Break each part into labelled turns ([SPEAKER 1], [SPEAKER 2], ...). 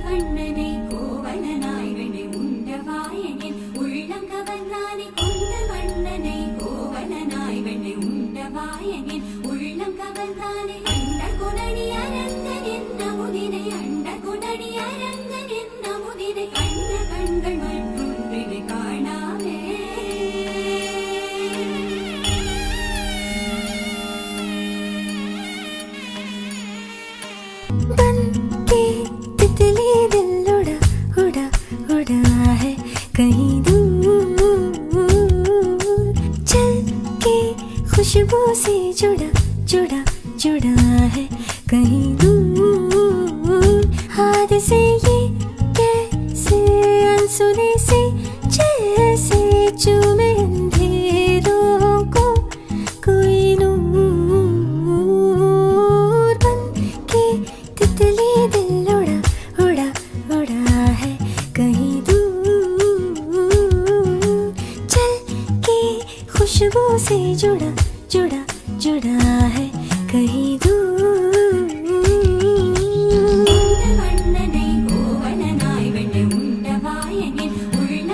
[SPEAKER 1] கண்ணனை கோவலனாய் வெண்ணை உண்டவாயனின் உள்ளம் கவர்ந்தானே கொண்ட வண்ணனை கோவலனாய் வெண்ணை உண்டவாயனின் உள்ளம் கவர்ந்தானே அண்ட குணடி அரங்கன் என்ன முதினை அண்ட குணடி அரங்கன் என்ன முதினை கண்ண கண்கள் மற்றொன்றினை காணாமே
[SPEAKER 2] बन के तितली दिल उड़ा उड़ा उड़ा है कहीं दूर चल के खुशबू से जुड़ा जुड़ा जुड़ा है कहीं दूर हाथ से ये कैसे अनसुने से जैसे चूमे अंधेरों को कोई नूर बन के तितली दिल उड़ा उड़ा उड़ा है कहीं दूर चल के खुशबू से जुड़ा जुड़ा जुड़ा है कहीं दूर
[SPEAKER 1] வண்ணனை கோவலனாய் வெண்ணை உண்டவாயனின் உள்ள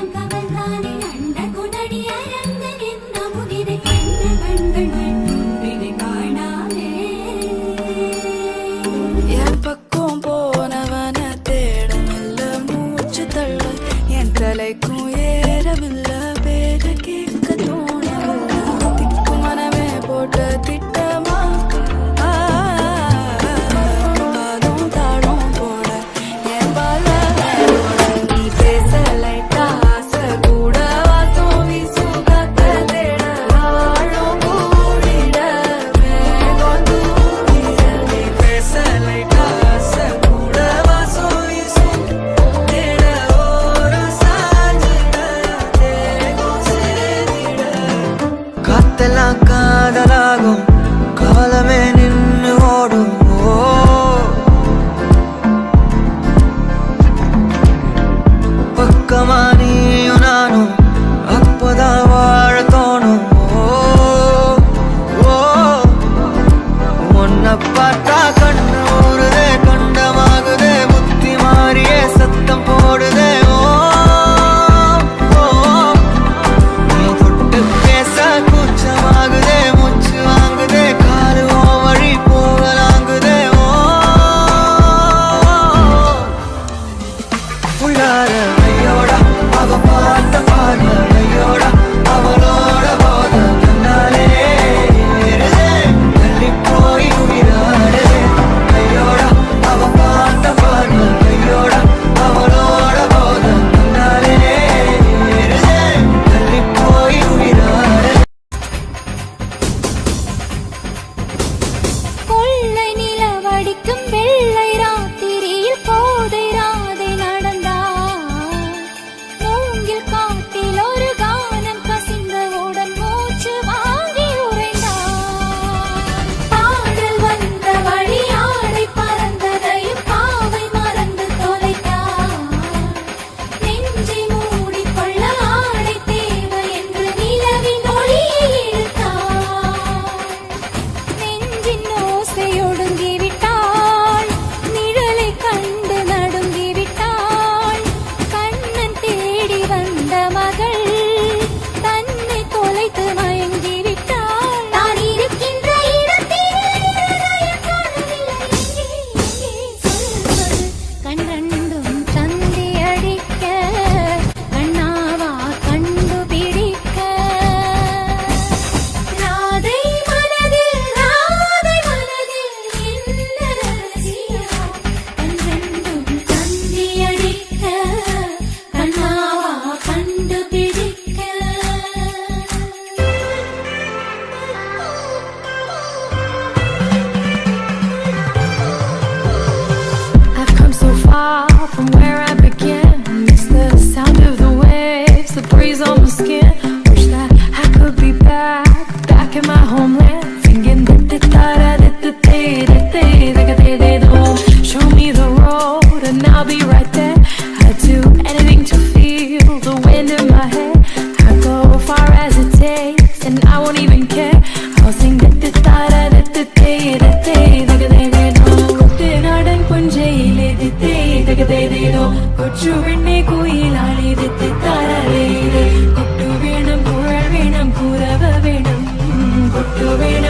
[SPEAKER 2] കൊച്ചു പെണ്ണെ കുയിലാളി താരേ കൊട്ടു വേണം കുഴൽ വേണം കുരവ വേണം കൊട്ടു വേണം